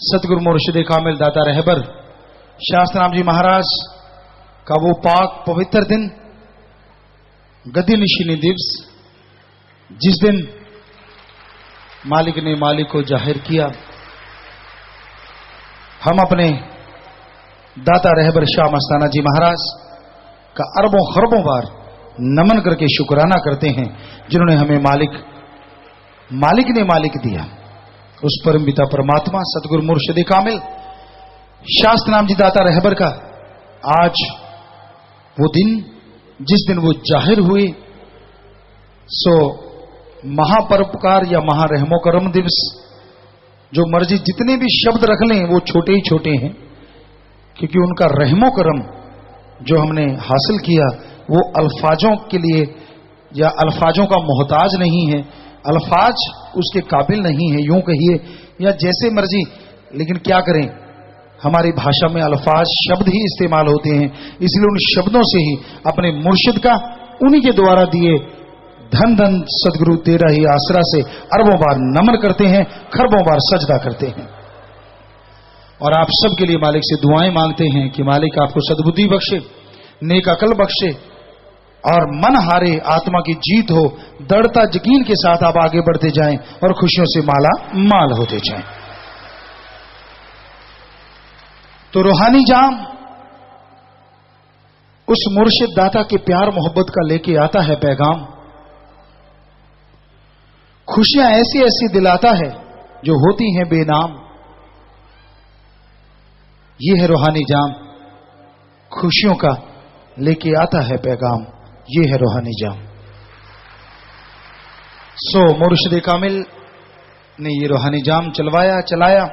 सतगुरु मुर्शिद कामिल दाता रहबर शास्त्राम जी महाराज का वो पाक पवित्र दिन, गद्दी निशीनी दिवस, जिस दिन मालिक ने मालिक को जाहिर किया। हम अपने दाता रहबर शाह मस्ताना जी महाराज का अरबों खरबों बार नमन करके शुक्राना करते हैं, जिन्होंने हमें मालिक ने मालिक दिया। उस परम पिता परमात्मा सतगुरु मुर्शिद कामिल शास्त्रनाम जी दाता रहबर का आज वो दिन, जिस दिन वो जाहिर हुए, सो महापरोपकार या महारहमो करम दिवस, जो मर्जी जितने भी शब्द रख लें वो छोटे ही छोटे हैं, क्योंकि उनका रहमो करम जो हमने हासिल किया वो अल्फाजों के लिए या अल्फाजों का मोहताज नहीं है, अल्फाज उसके काबिल नहीं है, यूं कहिए या जैसे मर्जी। लेकिन क्या करें, हमारी भाषा में अल्फाज शब्द ही इस्तेमाल होते हैं, इसलिए उन शब्दों से ही अपने मुर्शिद का, उन्हीं के द्वारा दिए धन धन सदगुरु तेरा ही आसरा से अरबों बार नमन करते हैं, खरबों बार सजदा करते हैं। और आप सबके लिए मालिक से दुआएं मांगते हैं कि मालिक आपको सद्बुद्धि बख्शे, नेक अकल बख्शे और मन हारे आत्मा की जीत हो, दृढ़ता यकीन के साथ आप आगे बढ़ते जाएं और खुशियों से माला माल होते जाएं। तो रूहानी जाम उस मुर्शिद दाता के प्यार मोहब्बत का लेके आता है पैगाम, खुशियां ऐसी ऐसी दिलाता है जो होती हैं बेनाम। ये है रूहानी जाम, खुशियों का लेके आता है पैगाम, ये है रूहानी जाम। सो मुर्शिद कामिल ने ये रूहानी जाम चलाया।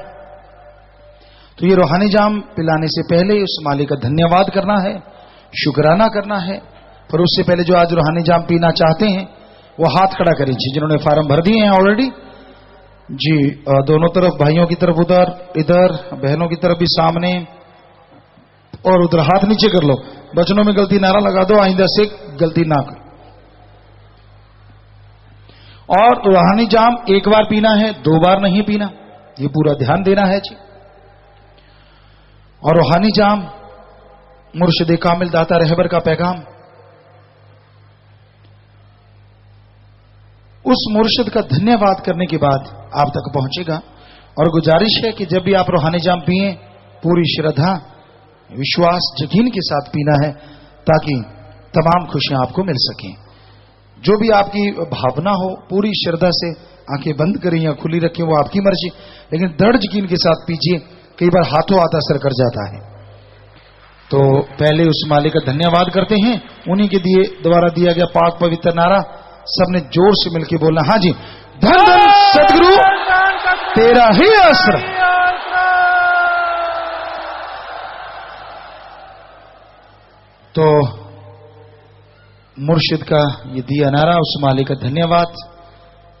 तो ये रूहानी जाम पिलाने से पहले उस मालिक का धन्यवाद करना है, शुक्राना करना है। पर उससे पहले जो आज रूहानी जाम पीना चाहते हैं वो हाथ खड़ा करें जी, जिन्होंने फार्म भर दिए हैं ऑलरेडी जी, दोनों तरफ, भाइयों की तरफ उधर, इधर बहनों की तरफ भी सामने, और उधर हाथ नीचे कर लो। बचनों में गलती नारा लगा दो, आइंदा से गलती ना करो। और रूहानी जाम एक बार पीना है, 2 बार नहीं पीना, ये पूरा ध्यान देना है जी। और रूहानी जाम मुर्शिद कामिल दाता रहबर का पैगाम उस मुर्शिद का धन्यवाद करने के बाद आप तक पहुंचेगा। और गुजारिश है कि जब भी आप रूहानी जाम पिए, पूरी श्रद्धा, विश्वास, यकीन के साथ पीना है, ताकि तमाम खुशियां आपको मिल सकें। जो भी आपकी भावना हो, पूरी श्रद्धा से आंखें बंद करें या खुली रखें, वो आपकी मर्जी, लेकिन दृढ़ यकीन के साथ पीजिए। कई बार हाथों हाथ असर कर जाता है। तो पहले उस मालिक का धन्यवाद करते हैं, उन्हीं के द्वारा दिया गया पाक पवित्र नारा सबने जोर से मिलकर बोलना, हाँ जी, धन धन सतगुरु तेरा ही आसरा। तो मुर्शिद का ये दिया नारा, उस मालिक का धन्यवाद।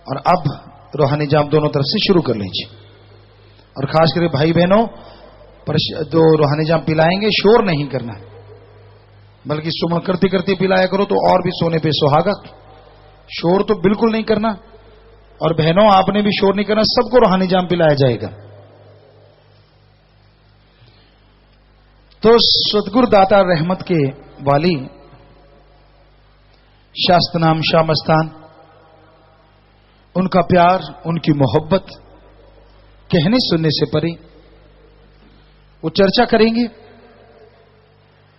और अब रूहानी जाम दोनों तरफ से शुरू कर लीजिए। और खास करके भाई बहनों, जो रूहानी जाम पिलाएंगे, शोर नहीं करना, बल्कि सुमन करते करते पिलाया करो, तो और भी सोने पे सुहागा। शोर तो बिल्कुल नहीं करना। और बहनों, आपने भी शोर नहीं करना, सबको रूहानी जाम पिलाया जाएगा। तो सतगुरु दाता रहमत के वाली शास्त्रनाम शाह मस्तान, उनका प्यार, उनकी मोहब्बत कहने सुनने से परे, वो चर्चा करेंगे।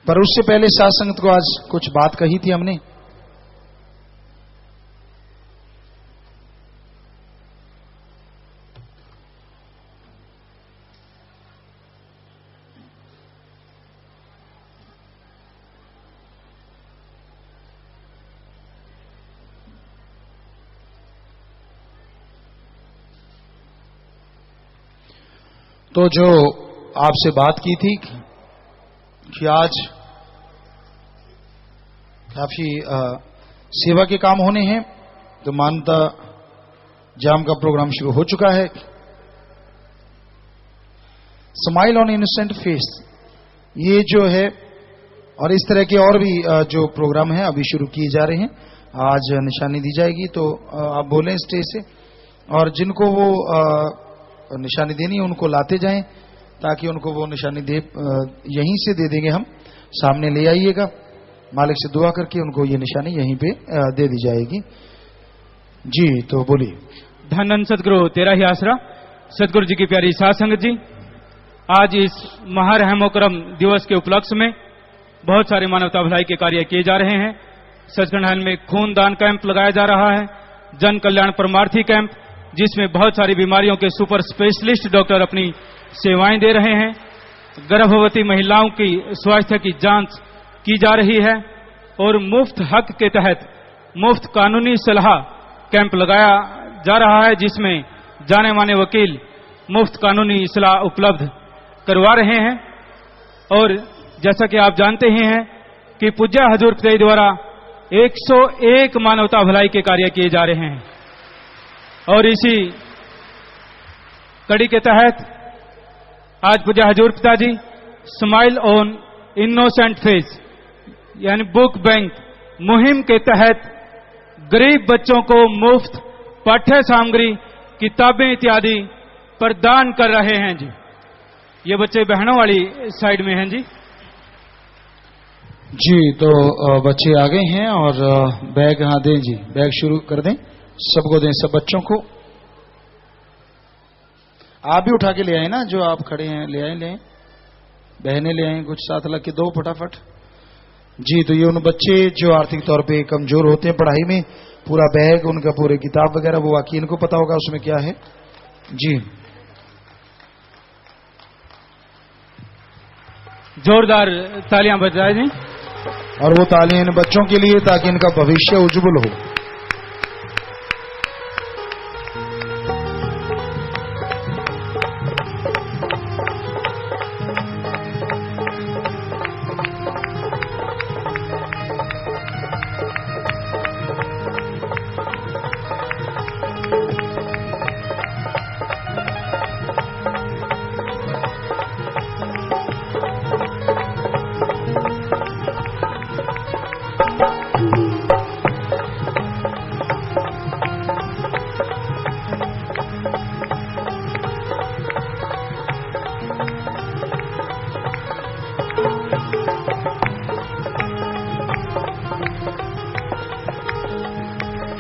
पर उससे पहले साथ संगत को आज कुछ बात कही थी हमने। तो जो आपसे बात की थी कि आज काफी सेवा के काम होने हैं, तो मानता जाम का प्रोग्राम शुरू हो चुका है। स्माइल ऑन इनोसेंट फेस, ये जो है, और इस तरह के और भी जो प्रोग्राम है अभी शुरू किए जा रहे हैं। आज निशानी दी जाएगी, तो आप बोलें स्टेज से। और जिनको वो निशानी देनी है उनको लाते जाएं, ताकि उनको वो निशानी दे, यहीं से दे देंगे हम, सामने ले आइएगा, मालिक से दुआ करके उनको ये निशानी यहीं पे दे दी जाएगी। जी तो बोलिए। धन सदगुरु तेरा ही आसरा। सदगुरु जी की प्यारी साध संगत जी, आज इस महारहमोकरम दिवस के उपलक्ष्य में बहुत सारे मानवता भलाई के कार्य किए जा रहे हैं। सचखंड में खून दान कैंप लगाया जा रहा है, जन कल्याण परमार्थी कैंप, जिसमें बहुत सारी बीमारियों के सुपर स्पेशलिस्ट डॉक्टर अपनी सेवाएं दे रहे हैं। गर्भवती महिलाओं की स्वास्थ्य की जांच की जा रही है और मुफ्त हक के तहत मुफ्त कानूनी सलाह कैंप लगाया जा रहा है, जिसमें जाने माने वकील मुफ्त कानूनी सलाह उपलब्ध करवा रहे हैं। और जैसा कि आप जानते ही हैं कि पूज्य हजूर पिताजी द्वारा 101 मानवता भलाई के कार्य किए जा रहे हैं, और इसी कड़ी के तहत आज पूज्य हजूर पिताजी स्माइल ऑन इनोसेंट फेस यानी बुक बैंक मुहिम के तहत गरीब बच्चों को मुफ्त पाठ्य सामग्री, किताबें इत्यादि प्रदान कर रहे हैं जी। ये बच्चे बहनों वाली साइड में हैं जी। जी तो बच्चे आ गए हैं और बैग हाँ दें जी, बैग शुरू कर दें, सबको दें, सब बच्चों को। आप भी उठा के ले आए ना, जो आप खड़े हैं ले आए, ले आए, बहनें ले आए, कुछ साथ लग के दो फटाफट। जी तो ये उन बच्चे जो आर्थिक तौर पे कमजोर होते हैं पढ़ाई में, पूरा बैग उनका, पूरे किताब वगैरह, वो वाकई इनको पता होगा उसमें क्या है। जी जोरदार तालियां बजाएं जी। और वो तालियां इन बच्चों के लिए, ताकि इनका भविष्य उज्जवल हो।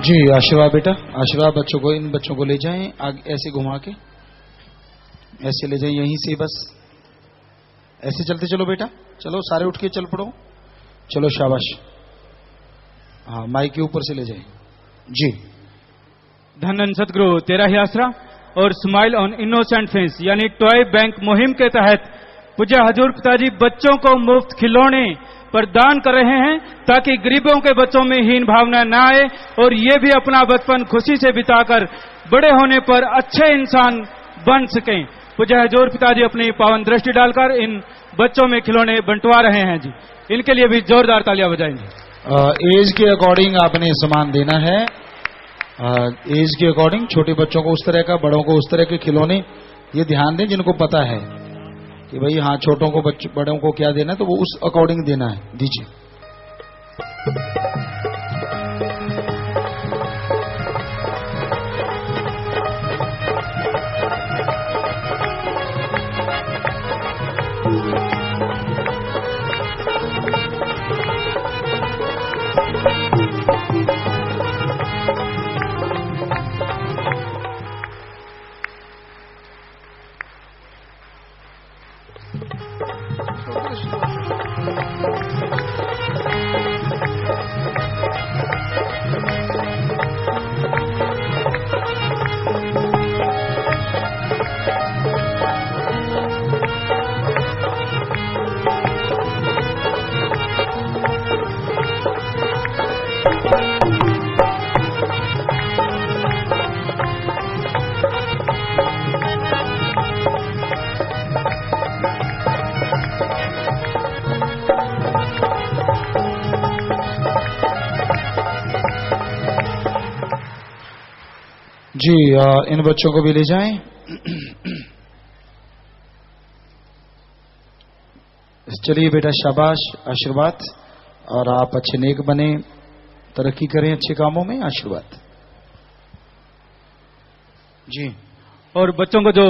जी आशीर्वाद बेटा, आशीर्वाद बच्चों को, इन बच्चों को ले जाएं आगे, ऐसे घुमा के ऐसे ले जाएं, यहीं से बस ऐसे चलते चलो बेटा, चलो सारे उठ के चल पड़ो, चलो शाबाश। हाँ माइक के ऊपर से ले जाएं जी। धन सदगुरु तेरा ही आसरा और स्माइल ऑन इनोसेंट फेस यानी टॉय बैंक मुहिम के तहत पूज्य हजूर पिताजी बच्चों को मुफ्त खिलौने प्रदान कर रहे हैं, ताकि गरीबों के बच्चों में हीन भावना न आए और ये भी अपना बचपन खुशी से बिताकर बड़े होने पर अच्छे इंसान बन सकें। पूज्य हजूर पिताजी अपनी पावन दृष्टि डालकर इन बच्चों में खिलौने बंटवा रहे हैं जी। इनके लिए भी जोरदार तालियां बजाएंगे। एज के अकॉर्डिंग आपने सामान देना है, एज के अकॉर्डिंग, छोटे बच्चों को उस तरह का, बड़ों को उस तरह के खिलौने। ये ध्यान दें जिनको पता है कि भाई हाँ छोटों को बड़ों को क्या देना है, तो वो उस अकॉर्डिंग देना है, दीजिए। जी इन बच्चों को भी ले जाएं। चलिए बेटा शाबाश, आशीर्वाद, और आप अच्छे नेक बने, तरक्की करें अच्छे कामों में, आशीर्वाद जी। और बच्चों को जो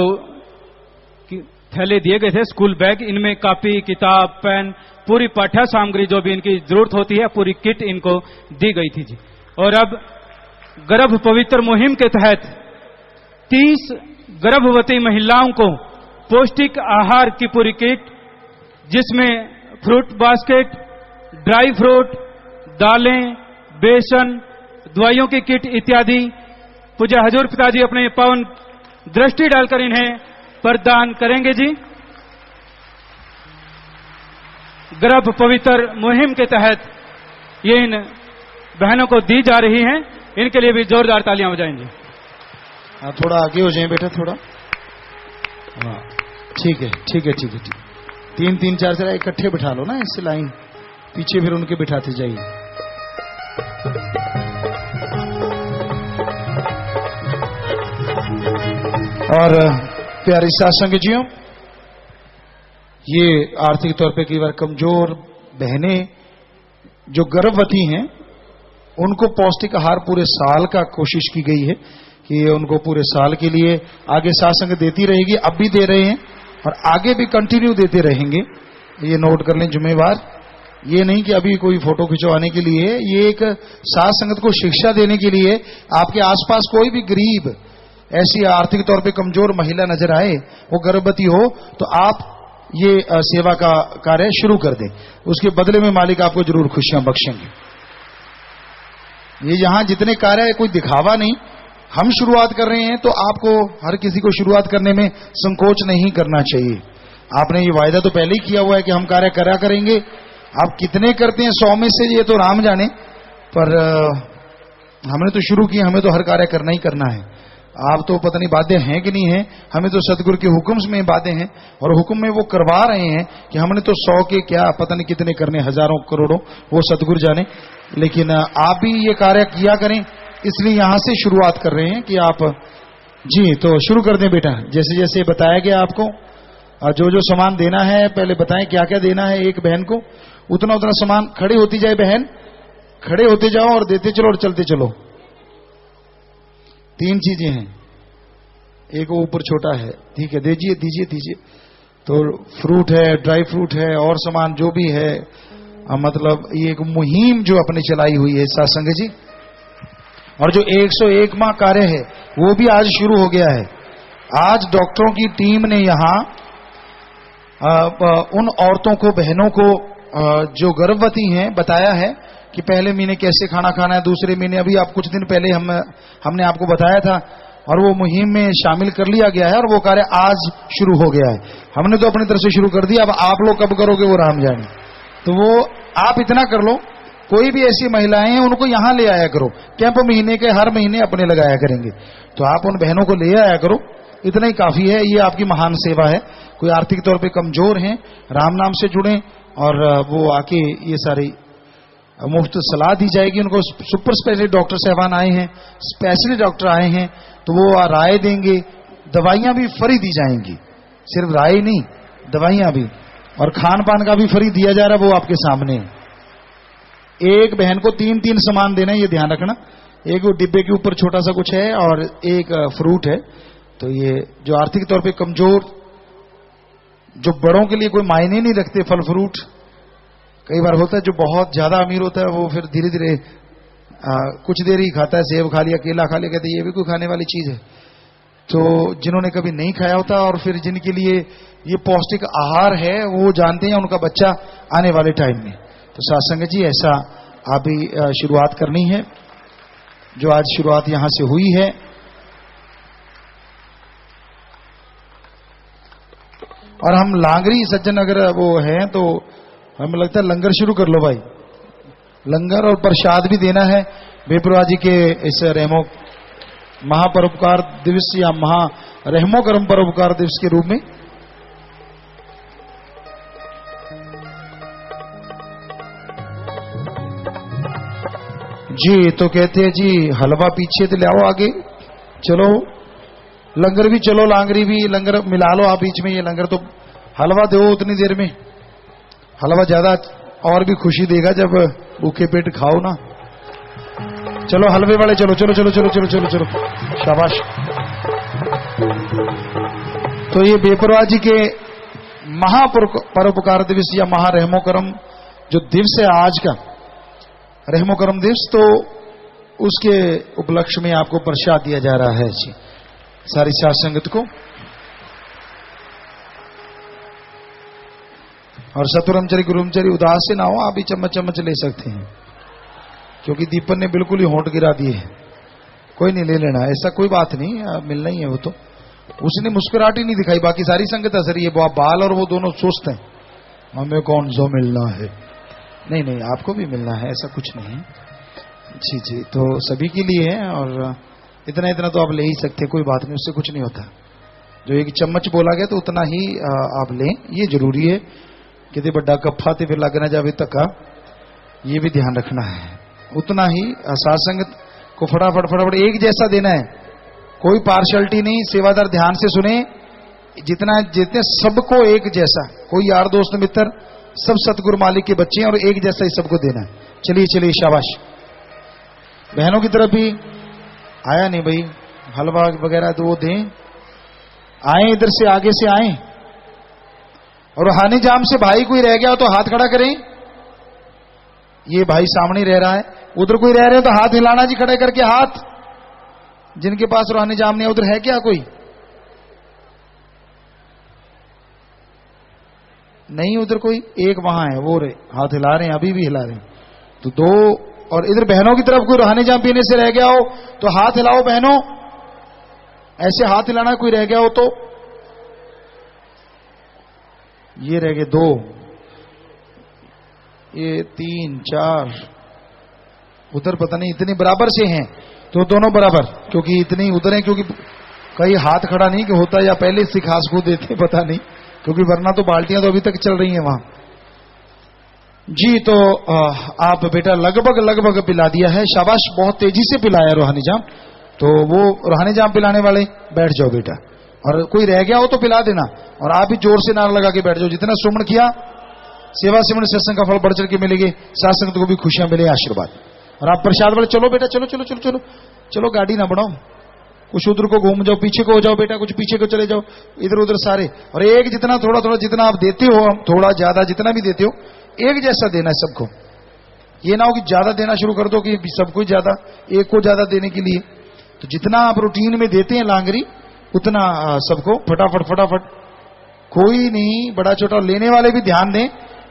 थैले दिए गए थे, स्कूल बैग, इनमें कॉपी, किताब, पेन, पूरी पाठ्य सामग्री जो भी इनकी जरूरत होती है, पूरी किट इनको दी गई थी जी। और अब गर्भ पवित्र मुहिम के तहत 30 गर्भवती महिलाओं को पौष्टिक आहार की पूरी किट, जिसमें फ्रूट बास्केट, ड्राई फ्रूट, दालें, बेसन, दवाइयों की किट इत्यादि पूज्य हजूर पिताजी अपने पावन दृष्टि डालकर इन्हें प्रदान करेंगे जी। गर्भ पवित्र मुहिम के तहत ये इन बहनों को दी जा रही हैं, इनके लिए भी जोरदार तालियां बजाएंगे। हाँ, थोड़ा आगे हो जाए बेटा, थोड़ा। हाँ, ठीक है ठीक है ठीक है ठीक। 3 3 4 जरा इकट्ठे बिठा लो ना, इससे लाइन पीछे फिर उनके बिठाते जाइए। और प्यारे साथ संगतियों, ये आर्थिक तौर पे कई बार कमजोर बहनें जो गर्भवती हैं, उनको पौष्टिक आहार पूरे साल का कोशिश की गई है कि उनको पूरे साल के लिए आगे साथ संगत देती रहेगी। अब भी दे रहे हैं और आगे भी कंटिन्यू देते रहेंगे। ये नोट कर लें जिम्मेवार। ये नहीं कि अभी कोई फोटो खिंचवाने के लिए, ये एक साथ संगत को शिक्षा देने के लिए। आपके आसपास कोई भी गरीब, ऐसी आर्थिक तौर पे कमजोर महिला नजर आए, वो गर्भवती हो, तो आप ये सेवा का कार्य शुरू कर दें। उसके बदले में मालिक आपको जरूर खुशियां बख्शेंगे। ये यहां जितने कार्य है, कोई दिखावा नहीं, हम शुरुआत कर रहे हैं, तो आपको हर किसी को शुरुआत करने में संकोच नहीं करना चाहिए। आपने ये वायदा तो पहले ही किया हुआ है कि हम कार्य करा करेंगे। आप कितने करते हैं 100 में से, ये तो राम जाने, पर हमने तो शुरू किया, हमें तो हर कार्य करना ही करना है। आप तो पता नहीं बाध्य हैं कि नहीं है, हमें तो सतगुरु के हुक्म में बाध्य हैं, और हुक्म में वो करवा रहे हैं कि हमने तो 100 के क्या पता नहीं कितने करने, हजारों करोड़ों, वो सतगुरु जाने। लेकिन आप भी ये कार्य किया करें, इसलिए यहां से शुरुआत कर रहे हैं कि आप जी तो शुरू कर दें बेटा। जैसे जैसे बताया गया आपको, जो जो सामान देना है पहले बताएं क्या क्या देना है एक बहन को, उतना उतना सामान। खड़े होती जाए बहन, खड़े होते जाओ और देते चलो और चलते चलो। 3 चीजें हैं, एक वो ऊपर छोटा है, ठीक है, दीजिए दीजिए दीजिए। तो फ्रूट है, ड्राई फ्रूट है, और सामान जो भी है, मतलब ये एक मुहिम जो अपने चलाई हुई है सत्संग जी। और जो 101 माह कार्य है वो भी आज शुरू हो गया है। आज डॉक्टरों की टीम ने यहां उन औरतों को, बहनों को जो गर्भवती हैं, बताया है कि पहले महीने कैसे खाना खाना है, दूसरे महीने, अभी आप कुछ दिन पहले हमने आपको बताया था, और वो मुहिम में शामिल कर लिया गया है, और वो कार्य आज शुरू हो गया है। हमने तो अपनी तरफ से शुरू कर दिया, अब आप लोग कब करोगे वो राम जाने। तो वो आप इतना कर लो, कोई भी ऐसी महिलाएं हैं उनको यहां ले आया करो। कैंप महीने के हर महीने अपने लगाया करेंगे, तो आप उन बहनों को ले आया करो, इतना ही काफी है। ये आपकी महान सेवा है। कोई आर्थिक तौर पे कमजोर हैं, राम नाम से जुड़ें, और वो आके ये सारी मुफ्त सलाह दी जाएगी उनको। सुपर स्पेशलिस्ट डॉक्टर साहबान आए हैं, स्पेशलिस्ट डॉक्टर आए हैं, तो वो राय देंगे। दवाइयां भी फ्री दी जाएंगी, सिर्फ राय नहीं, दवाइयां भी, और खान पान का भी फ्री दिया जा रहा है, वो आपके सामने। एक बहन को 3 सामान देना है, ये ध्यान रखना। एक वो डिब्बे के ऊपर छोटा सा कुछ है, और एक फ्रूट है। तो ये जो आर्थिक तौर पे कमजोर, जो बड़ों के लिए कोई मायने नहीं रखते फल फ्रूट, कई बार होता है जो बहुत ज्यादा अमीर होता है वो फिर धीरे धीरे कुछ देर ही खाता है, सेब खा लिया, केला खा लिया, कहते ये भी कोई खाने वाली चीज है। तो जिन्होंने कभी नहीं खाया होता, और फिर जिनके लिए ये पौष्टिक आहार है, वो जानते हैं उनका बच्चा आने वाले टाइम में। तो सत्संग जी, ऐसा आप भी शुरुआत करनी है, जो आज शुरुआत यहां से हुई है। और हम लांगरी सज्जन अगर वो हैं तो हमें लगता है लंगर शुरू कर लो भाई। लंगर और प्रसाद भी देना है बेपरवाह जी के इस रहमो महापरोपकार दिवस या महा रहमो करम परोपकार दिवस के रूप में। जी तो कहते हैं जी हलवा पीछे तो ले आओ आगे, चलो लंगर भी, चलो लांगरी भी, लंगर मिला लो आप बीच में। ये लंगर तो हलवा दो उतनी देर में, हलवा ज्यादा और भी खुशी देगा जब भूखे पेट खाओ ना। चलो हलवे वाले, चलो चलो चलो चलो चलो चलो चलो, शाबाश। तो ये बेपरवाह जी के महापरोपकार दिवस या महारहमो करम जो दिवस है आज का रहमो करम दिवस, तो उसके उपलक्ष्य में आपको प्रसाद दिया जा रहा है जी सारी साध संगत को। और सतुरमचरी गुरुमचरी उदास से ना हो, आप भी चम्मच चम्मच ले सकते हैं, क्योंकि दीपन ने बिल्कुल ही होंठ गिरा दिए। कोई नहीं ले लेना, ऐसा कोई बात नहीं, मिलना ही है। वो तो उसने मुस्कुराहट ही नहीं दिखाई, बाकी सारी संगत हंस रही है। वो बाल और वो दोनों सुस्त हैं, हमें कौन सो मिलना है। नहीं नहीं, आपको भी मिलना है, ऐसा कुछ नहीं है जी जी। तो सभी के लिए है, और इतना इतना तो आप ले ही सकते हैं, कोई बात नहीं, उससे कुछ नहीं होता। जो एक चम्मच बोला गया तो उतना ही आप लें, ये जरूरी है। कि बड़ा कफा तो फिर लग ना जाए तका, ये भी ध्यान रखना है। उतना ही साध संगत को फटाफट फटाफट एक जैसा देना है, कोई पार्शलिटी नहीं। सेवादार ध्यान से सुने, जितना जितने सबको एक जैसा, कोई यार दोस्त मित्र सब सतगुरु मालिक के बच्चे हैं और एक जैसा ही सबको देना है। चलिए चलिए, शाबाश। बहनों की तरफ भी आया नहीं भाई, हलवा वगैरह तो वो दें, आए इधर से, आगे से आए। और हानि जाम से भाई कोई रह गया हो तो हाथ खड़ा करें। ये भाई सामने रह रहा है, उधर कोई रह रहे हो तो हाथ हिलाना जी, खड़े करके हाथ। जिनके पास रूहानी जाम नहीं है, उधर है क्या कोई? नहीं उधर कोई, एक वहां है, वो रहे हाथ हिला रहे हैं, अभी भी हिला रहे हैं। तो दो। और इधर बहनों की तरफ कोई रूहानी जाम पीने से रह गया हो तो हाथ हिलाओ बहनों, ऐसे हाथ हिलाना। कोई रह गया हो तो ये रह गए दो, ये 3 4, उधर पता नहीं इतनी बराबर से हैं तो दोनों बराबर, क्योंकि इतनी उधर है, क्योंकि कहीं हाथ खड़ा नहीं कि होता या पहले से खास को देते पता नहीं, क्योंकि वरना तो बाल्टियां तो अभी तक चल रही हैं वहां जी। तो आप बेटा लगभग पिला दिया है, शाबाश, बहुत तेजी से पिलाया रूहानी जाम। तो वो रूहानी जाम पिलाने वाले बैठ जाओ बेटा, और कोई रह गया हो तो पिला देना। और आप भी जोर से नारा लगा के बैठ जाओ। जितना सुमन किया, सेवा सिमरन सत्संग का फल बढ़ चढ़ के मिलेंगे, साथ संगत को भी खुशियां मिले, आशीर्वाद। और आप प्रसाद वाले चलो बेटा, चलो चलो चलो चलो चलो, गाड़ी ना बढ़ाओ, कुछ उधर को घूम जाओ, पीछे को हो जाओ बेटा, कुछ पीछे को चले जाओ, इधर उधर सारे। और एक जितना थोड़ा थोड़ा जितना आप देते हो, थोड़ा ज्यादा जितना भी देते हो, एक जैसा देना है सबको। ये ना हो कि ज्यादा देना शुरू कर दो कि सबको ज्यादा, एक को ज्यादा देने के लिए। तो जितना आप रूटीन में देते हैं लांगरी, उतना सबको फटाफट फटाफट। कोई नहीं बड़ा छोटा, लेने वाले भी ध्यान दें,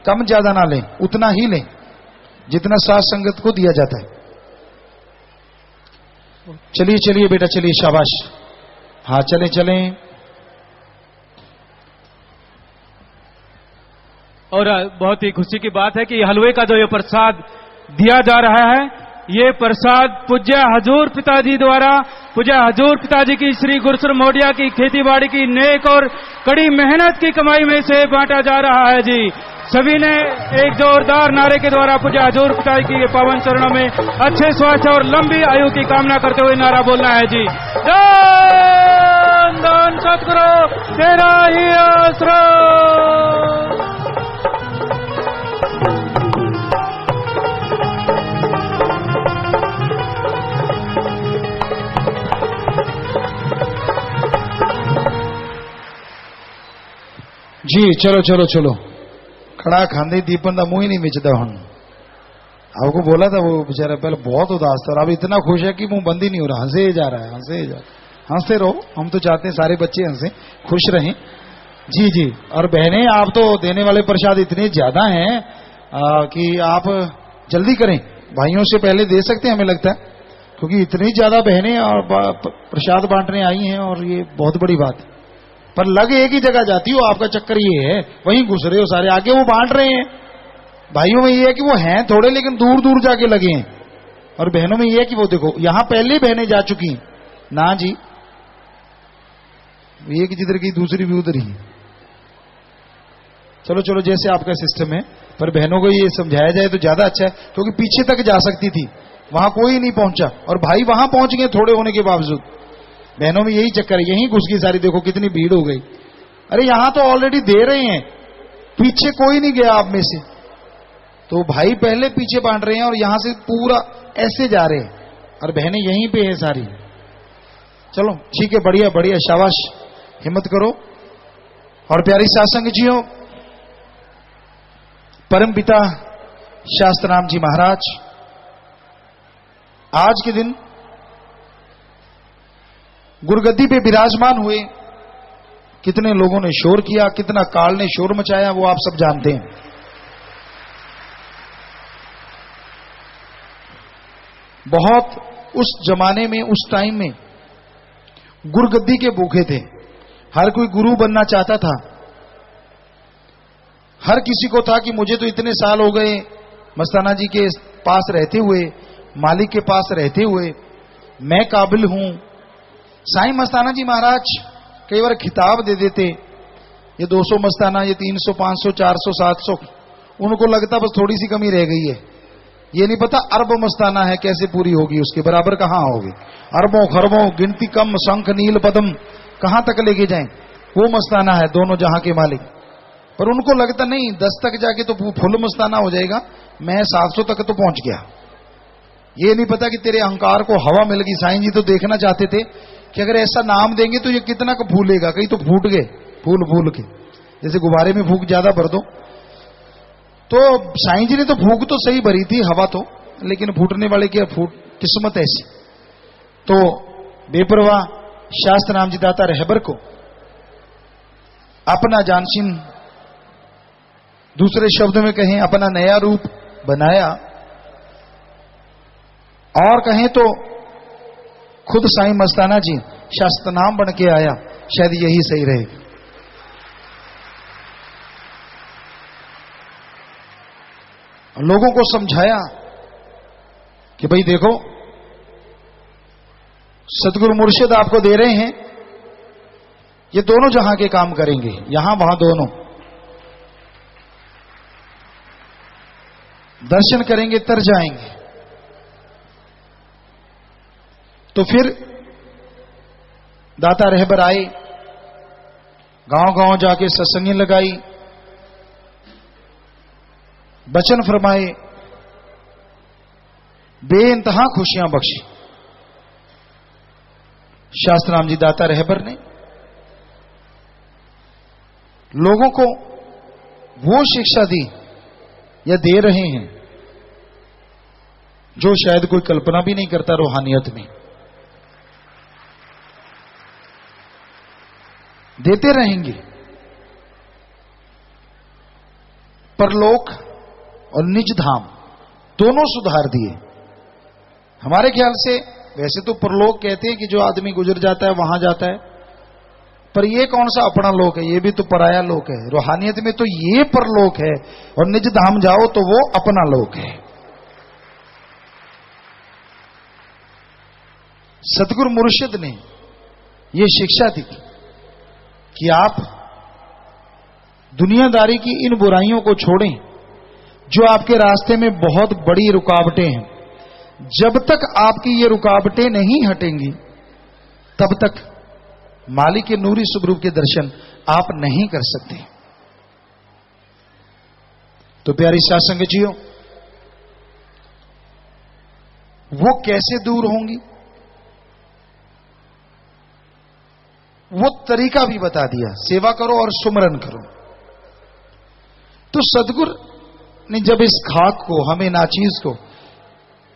कम ज्यादा ना लें, उतना ही लें जितना साथ संगत को दिया जाता है। चलिए चलिए बेटा, चलिए, शाबाश। हाँ चलें चलें। और बहुत ही खुशी की बात है कि हलवे का जो ये प्रसाद दिया जा रहा है, ये प्रसाद पूज्य हजूर पिताजी द्वारा, पूज्य हजूर पिताजी की श्री गुरुसर मोडिया की खेतीबाड़ी की नेक और कड़ी मेहनत की कमाई में से बांटा जा रहा है जी। सभी ने एक जोरदार नारे के द्वारा पूज्य हजूर पिताजी की पावन चरणों में अच्छे स्वास्थ्य और लंबी आयु की कामना करते हुए नारा बोलना है जी। दान दान सतगुरु तेरा ही आसरा। जी चलो चलो चलो, खड़ा खांदे दीपन का मुंह ही नहीं मिचता। हम आपको बोला था, वो बेचारा पहले बहुत उदास था और अब इतना खुश है कि मुंह बंद ही नहीं हो रहा, हंसे जा रहा है, हंसे जा। हंसते रहो, हम तो चाहते हैं सारे बच्चे हंसे, खुश रहें जी जी। और बहनें, आप तो देने वाले प्रसाद इतने ज्यादा हैं कि आप जल्दी करें, भाइयों से पहले दे सकते हैं हमें लगता है, क्योंकि इतनी ज्यादा बहनें और प्रसाद बांटने आई हैं, और ये बहुत बड़ी बात है। पर लग एक ही जगह जाती हो, आपका चक्कर ये है, वहीं घुस रहे हो सारे, आगे वो बांट रहे हैं। भाइयों में ये है कि वो हैं थोड़े लेकिन दूर दूर जाके लगे हैं, और बहनों में ये है कि वो देखो यहां पहले बहनें जा चुकी हैं ना जी, एक जिधर की दूसरी भी उधर ही। चलो चलो, जैसे आपका सिस्टम है, पर बहनों को ये समझाया जाए तो ज्यादा अच्छा है, क्योंकि पीछे तक जा सकती थी, वहां कोई नहीं पहुंचा, और भाई वहां पहुंच गए थोड़े होने के बावजूद। बहनों में यही चक्कर है, यही घुस गई सारी, देखो कितनी भीड़ हो गई। अरे यहां तो ऑलरेडी दे रहे हैं, पीछे कोई नहीं गया आप में से, तो भाई पहले पीछे बांट रहे हैं और यहां से पूरा ऐसे जा रहे हैं, और बहनें यहीं पे है सारी। चलो ठीक है, बढ़िया बढ़िया, शाबाश। हिम्मत करो। और प्यारी सासंग जियो, परम पिता शास्त्राम जी महाराज आज के दिन गुरगद्दी पे विराजमान हुए। कितने लोगों ने शोर किया, कितना काल ने शोर मचाया, वो आप सब जानते हैं। बहुत उस जमाने में, उस टाइम में गुरगद्दी के भूखे थे। हर कोई गुरु बनना चाहता था। हर किसी को था कि मुझे तो इतने साल हो गए मस्ताना जी के पास रहते हुए, मालिक के पास रहते हुए, मैं काबिल हूं। साईं मस्ताना जी महाराज कई बार खिताब दे देते, ये 200 मस्ताना, ये 300, 500, 400, 700। उनको लगता बस थोड़ी सी कमी रह गई है। ये नहीं पता अरब मस्ताना है, कैसे पूरी होगी, उसके बराबर कहां होगी। अरबों खरबों गिनती कम, शंख नील पदम, कहां तक लेके जाएं। वो मस्ताना है दोनों जहां के मालिक। पर उनको लगता नहीं 10 तक जाके तो फुल मस्ताना हो जाएगा, मैं 700 तक तो पहुंच गया। ये नहीं पता कि तेरे अहंकार को हवा मिल गई। साईं जी तो देखना चाहते थे कि अगर ऐसा नाम देंगे तो ये कितना का फूलेगा, कहीं तो फूट गए फूल फूल के, जैसे गुब्बारे में फूंक ज्यादा भर दो। तो साईं जी ने तो फूंक तो सही भरी थी हवा तो, लेकिन फूटने वाले की किस्मत ऐसी। तो बेपरवाह शास्त्र नाम जी दाता रहबर को अपना जानशीन, दूसरे शब्द में कहें अपना नया रूप बनाया, और कहें तो खुद साईं मस्ताना जी शास्त्र नाम बन के आया। शायद यही सही रहेगा। लोगों को समझाया कि भाई देखो, सतगुरु मुर्शिद आपको दे रहे हैं, ये दोनों जहां के काम करेंगे, यहां वहां दोनों। दर्शन करेंगे तर जाएंगे। तो फिर दाता रहबर आए, गांव गांव जाके सत्संगी लगाई, वचन फरमाए, बेइंतहा खुशियां बख्शी। शास्त्राम जी दाता रहबर ने लोगों को वो शिक्षा दी या दे रहे हैं जो शायद कोई कल्पना भी नहीं करता रूहानियत में। देते रहेंगे। परलोक और निज धाम दोनों सुधार दिए। हमारे ख्याल से वैसे तो परलोक कहते हैं कि जो आदमी गुजर जाता है वहां जाता है, पर ये कौन सा अपना लोक है, ये भी तो पराया लोक है। रूहानियत में तो ये परलोक है, और निज धाम जाओ तो वो अपना लोक है। सतगुरु मुर्शिद ने ये शिक्षा दी कि आप दुनियादारी की इन बुराइयों को छोड़ें जो आपके रास्ते में बहुत बड़ी रुकावटें हैं। जब तक आपकी ये रुकावटें नहीं हटेंगी तब तक मालिक के नूरी स्वरूप के दर्शन आप नहीं कर सकते। तो प्यारी सासंग जियो, वो कैसे दूर होंगी, वो तरीका भी बता दिया। सेवा करो और सुमरन करो। तो सदगुरु ने जब इस खाक को, हमें नाचीज को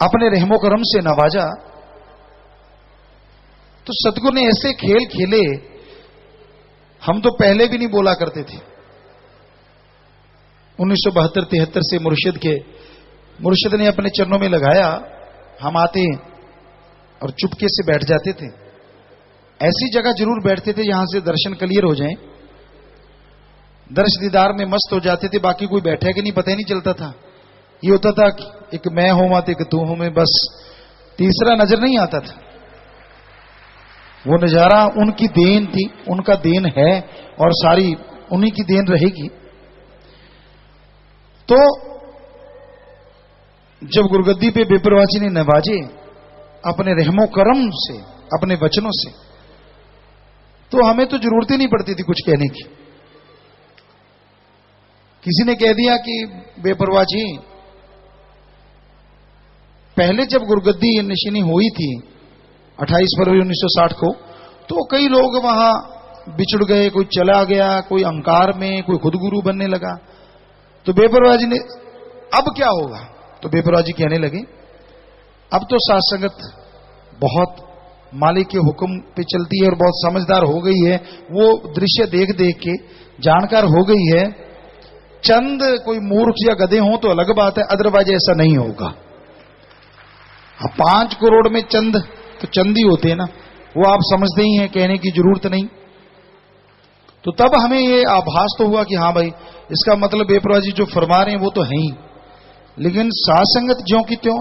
अपने रहमो करम से नवाजा, तो सदगुरु ने ऐसे खेल खेले, हम तो पहले भी नहीं बोला करते थे। 1972-73 से मुर्शिद ने अपने चरणों में लगाया। हम आते और चुपके से बैठ जाते थे। ऐसी जगह जरूर बैठते थे जहां से दर्शन क्लियर हो जाएं, दर्श दीदार में मस्त हो जाते थे। बाकी कोई बैठा कि नहीं पता ही नहीं चलता था। ये होता था कि एक मैं हूं मत एक तू हूं मैं, बस तीसरा नजर नहीं आता था। वो नजारा उनकी देन थी, उनका देन है, और सारी उन्हीं की देन रहेगी। तो जब गुरगद्दी पे बेपरवाची ने नवाजे अपने रहमो करम से, अपने वचनों से, तो हमें तो जरूरत ही नहीं पड़ती थी कुछ कहने की। किसी ने कह दिया कि बेपरवाह जी, पहले जब गुरगद्दी निशिनी हुई थी 28 फरवरी 1960 को, तो कई लोग वहां बिछुड़ गए, कोई चला गया, कोई अहंकार में, कोई खुद गुरु बनने लगा। तो बेपरवाह जी ने अब क्या होगा, तो बेपरवाह जी कहने लगे अब तो साथ संगत बहुत मालिक के हुक्म पे चलती है और बहुत समझदार हो गई है, वो दृश्य देख देख के जानकार हो गई है। चंद कोई मूर्ख या गधे हों तो अलग बात है, अदरवाइज ऐसा नहीं होगा। 5 करोड़ में चंद तो चंद ही होते हैं ना, वो आप समझते ही हैं, कहने की जरूरत नहीं। तो तब हमें ये आभास तो हुआ कि हाँ भाई, इसका मतलब बेपरवाह जी जो फरमा रहे हैं वो तो है ही, लेकिन साथ संगत ज्यों की त्यों,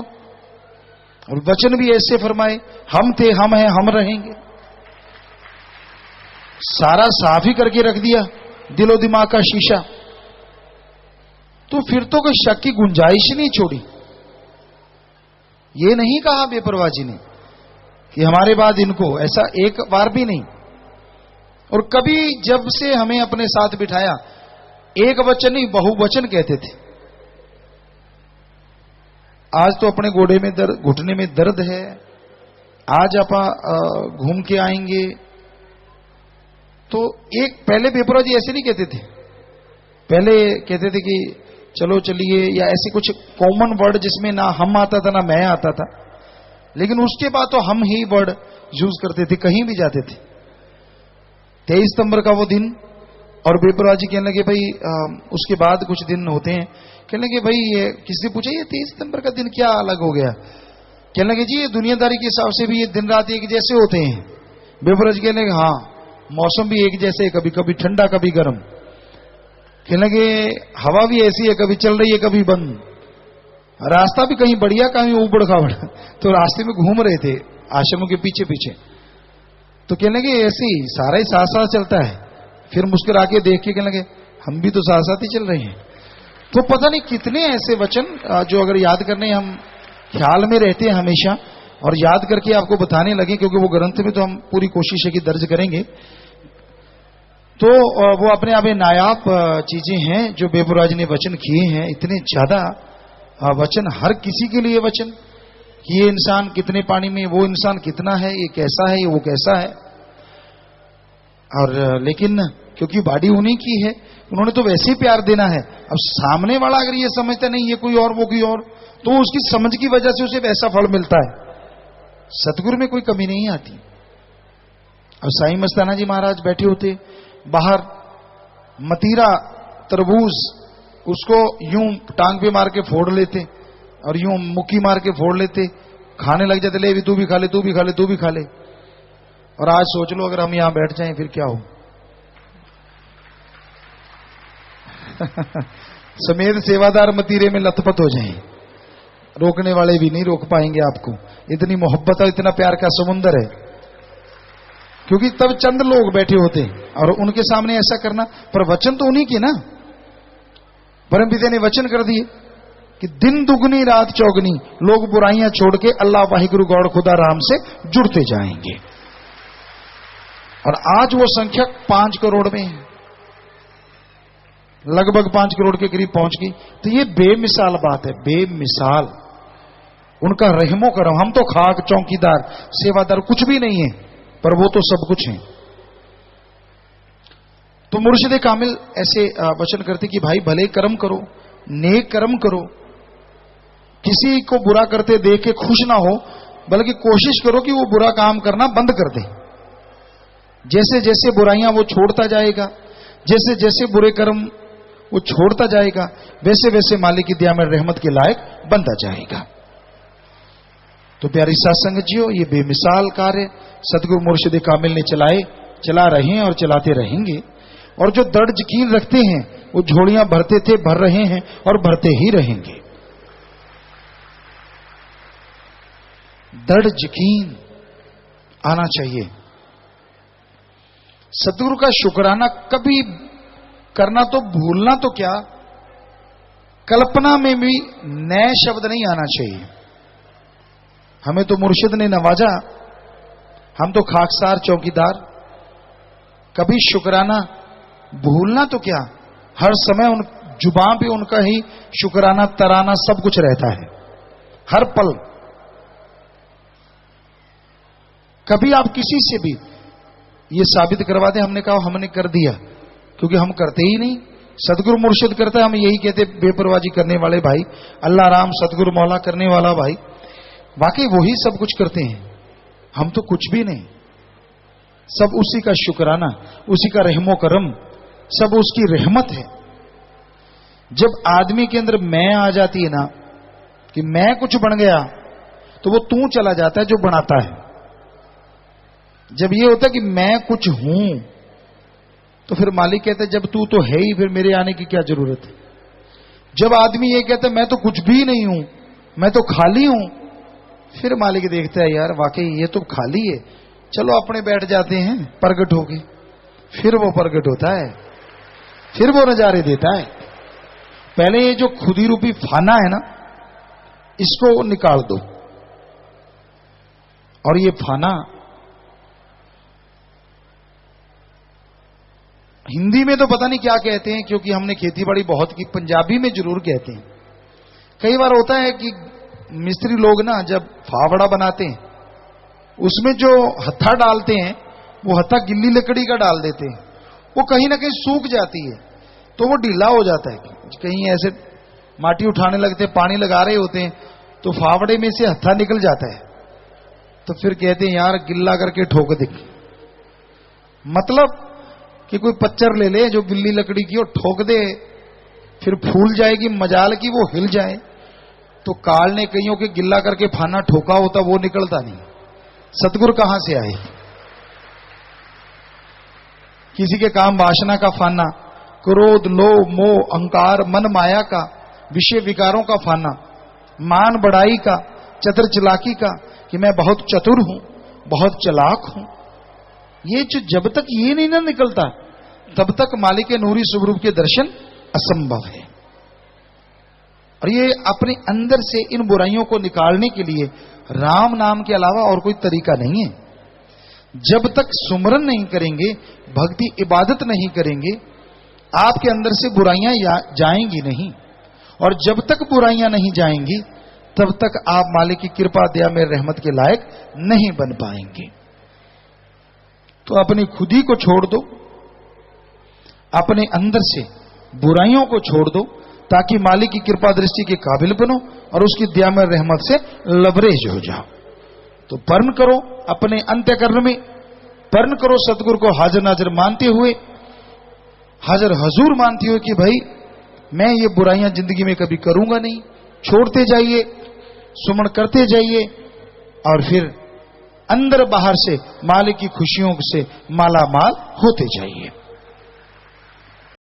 और वचन भी ऐसे फरमाए, हम थे, हम हैं, हम रहेंगे। सारा साफ ही करके रख दिया दिलो दिमाग का शीशा, तो फिर तो कोई शक की गुंजाइश नहीं छोड़ी। ये नहीं कहा बेपरवाह जी ने कि हमारे बाद इनको, ऐसा एक बार भी नहीं। और कभी जब से हमें अपने साथ बिठाया, एक वचन नहीं बहुवचन कहते थे। आज तो अपने गोड़े में दर्द, घुटने में दर्द है, आज आप घूम के आएंगे, तो एक पहले बेपरवाह जी ऐसे नहीं कहते थे। पहले कहते थे कि चलो चलिए, या ऐसे कुछ कॉमन वर्ड जिसमें ना हम आता था ना मैं आता था, लेकिन उसके बाद तो हम ही वर्ड यूज करते थे, कहीं भी जाते थे। 23 सितंबर का वो दिन, और बेपरवाह जी कहने लगे भाई उसके बाद कुछ दिन होते हैं, कहने लगे भाई ये किसी से पूछा ये 23 सितंबर का दिन क्या अलग हो गया, कहने लगे जी ये दुनियादारी के हिसाब से भी ये दिन रात एक जैसे होते हैं। बेपरवाह जी कहने लगे हाँ, मौसम भी एक जैसे, कभी कभी ठंडा कभी गर्म, कहने लगे हवा भी ऐसी है, कभी चल रही है कभी बंद, रास्ता भी कहीं बढ़िया कहीं ऊबड़ खाबड़, तो रास्ते में घूम रहे थे आश्रमों के पीछे पीछे, तो कहने लगे ऐसे ही सारा ही साथ साथ चलता है। फिर मुस्कुरा के देख के कहने लगे हम भी तो साथ साथ ही चल रहे हैं। तो पता नहीं कितने ऐसे वचन जो अगर याद करने हम ख्याल में रहते हैं हमेशा, और याद करके आपको बताने लगे, क्योंकि वो ग्रंथ में तो हम पूरी कोशिश है कि दर्ज करेंगे, तो वो अपने आप में नायाब चीजें हैं जो बेपरवाह जी ने वचन किए हैं। इतने ज्यादा वचन, हर किसी के लिए वचन कि ये इंसान कितने पानी में, वो इंसान कितना है, ये कैसा है, ये वो कैसा है। और लेकिन क्योंकि बाडी उन्हीं की है, उन्होंने तो वैसे ही प्यार देना है। अब सामने वाला अगर ये समझता नहीं ये कोई और वो कोई और, तो उसकी समझ की वजह से उसे वैसा फल मिलता है। सतगुरु में कोई कमी नहीं आती। अब साईं मस्ताना जी महाराज बैठे होते बाहर, मतीरा तरबूज उसको यूं टांग पे मार के फोड़ लेते और यूं मुक्की मार के फोड़ लेते, खाने लग जाते, ले भी तू भी खा ले, तू भी खा ले, तू भी खा ले। और आज सोच लो अगर हम यहां बैठ जाएं फिर क्या हो। समेत सेवादार मतीरे में लथपथ हो जाएं, रोकने वाले भी नहीं रोक पाएंगे आपको। इतनी मोहब्बत और इतना प्यार का समुंदर है, क्योंकि तब चंद लोग बैठे होते और उनके सामने ऐसा करना, पर वचन तो उन्हीं के ना। परमपिता ने वचन कर दिए कि दिन दुगनी रात चौगनी लोग बुराइयां छोड़ के अल्लाह वाहिगुरु गौड़ खुदा राम से जुड़ते जाएंगे। और आज वो संख्या 5 करोड़ में है, लगभग 5 करोड़ के करीब पहुंच गई। तो ये बेमिसाल बात है, बेमिसाल उनका रहमो करम। हम तो खाक चौकीदार सेवादार कुछ भी नहीं है, पर वो तो सब कुछ है। तो मुर्शिद कामिल ऐसे वचन करते कि भाई भले कर्म करो, नेक कर्म करो, किसी को बुरा करते देख के खुश ना हो, बल्कि कोशिश करो कि वो बुरा काम करना बंद कर दे। जैसे जैसे बुराइयां वो छोड़ता जाएगा, जैसे जैसे बुरे कर्म वो छोड़ता जाएगा, वैसे वैसे मालिक की दया में रहमत के लायक बनता जाएगा। तो प्यारी सत्संग जियो, ये बेमिसाल कार्य सतगुरु मुर्शिद कामिल ने चला रहे हैं और चलाते रहेंगे। और जो दृढ़ यकीन रखते हैं वो झोलियां भरते थे, भर रहे हैं और भरते ही रहेंगे। दृढ़ यकीन आना चाहिए। सतगुरु का शुक्राना कभी करना तो भूलना तो क्या, कल्पना में भी नए शब्द नहीं आना चाहिए। हमें तो मुर्शिद ने नवाजा, हम तो खाकसार चौकीदार। कभी शुक्राना भूलना तो क्या, हर समय उन जुबान पे उनका ही शुक्राना तराना सब कुछ रहता है, हर पल। कभी आप किसी से भी ये साबित करवा दे। हमने कहा हमने कर दिया, क्योंकि हम करते ही नहीं। सतगुरु मुर्शिद करता है, हम यही कहते बेपरवाही करने वाले भाई, अल्लाह राम सतगुरु मौला करने वाला भाई। वाकई वही सब कुछ करते हैं, हम तो कुछ भी नहीं। सब उसी का शुक्राना, उसी का रहमो करम, सब उसकी रहमत है। जब आदमी के अंदर मैं आ जाती है ना कि मैं कुछ बन गया, तो वो तू चला जाता है जो बनाता है। जब ये होता है कि मैं कुछ हूं, तो फिर मालिक कहते हैं जब तू तो है ही, फिर मेरे आने की क्या जरूरत है। जब आदमी ये कहता है मैं तो कुछ भी नहीं हूं, मैं तो खाली हूं, फिर मालिक देखता है यार वाकई ये तो खाली है, चलो अपने बैठ जाते हैं प्रगट होके। फिर वो प्रगट होता है, फिर वो नजारे देता है। पहले ये जो खुदी रूपी फाना है ना, इसको निकाल दो। और ये फाना हिंदी में तो पता नहीं क्या कहते हैं, क्योंकि हमने खेती बाड़ी बहुत की, पंजाबी में जरूर कहते हैं। कई बार होता है कि मिस्त्री लोग ना जब फावड़ा बनाते हैं, उसमें जो हत्था डालते हैं, वो हत्था गिल्ली लकड़ी का डाल देते हैं। वो कहीं ना कहीं सूख जाती है, तो वो ढीला हो जाता है। कहीं ऐसे माटी उठाने लगते, पानी लगा रहे होते हैं, तो फावड़े में से हत्था निकल जाता है। तो फिर कहते हैं यार गिल्ला करके ठोक दे। मतलब कि कोई पच्चर ले ले जो गिल्ली लकड़ी की, और ठोक दे, फिर फूल जाएगी, मजाल की वो हिल जाए। तो काल ने कईयों के गिल्ला करके फाना ठोका होता, वो निकलता नहीं। सतगुरु कहां से आए? किसी के काम वासना का फाना, क्रोध लोभ मोह अहंकार मन माया का, विषय विकारों का फाना, मान बढ़ाई का, चतुर चलाकी का, कि मैं बहुत चतुर हूं, बहुत चालाक हूं। ये जो जब तक ये नहीं ना निकलता, तब तक मालिक के नूरी स्वरूप के दर्शन असंभव है। और ये अपने अंदर से इन बुराइयों को निकालने के लिए राम नाम के अलावा और कोई तरीका नहीं है। जब तक सुमरन नहीं करेंगे, भक्ति इबादत नहीं करेंगे, आपके अंदर से बुराइयां जाएंगी नहीं। और जब तक बुराइयां नहीं जाएंगी, तब तक आप मालिक की कृपा दया में रहमत के लायक नहीं बन पाएंगे। तो अपनी खुदी को छोड़ दो, अपने अंदर से बुराइयों को छोड़ दो, ताकि मालिक की कृपा दृष्टि के काबिल बनो और उसकी दया में रहमत से लबरेज हो जाओ। तो पर्ण करो अपने अंत्यकरण में, पर्ण करो सतगुरु को हाजिर नाजिर मानते हुए, हाजिर हजूर मानते हुए कि भाई मैं ये बुराइयां जिंदगी में कभी करूंगा नहीं। छोड़ते जाइए, सुमन करते जाइए, और फिर अंदर बाहर से मालिक की खुशियों से माला माल होते जाइए।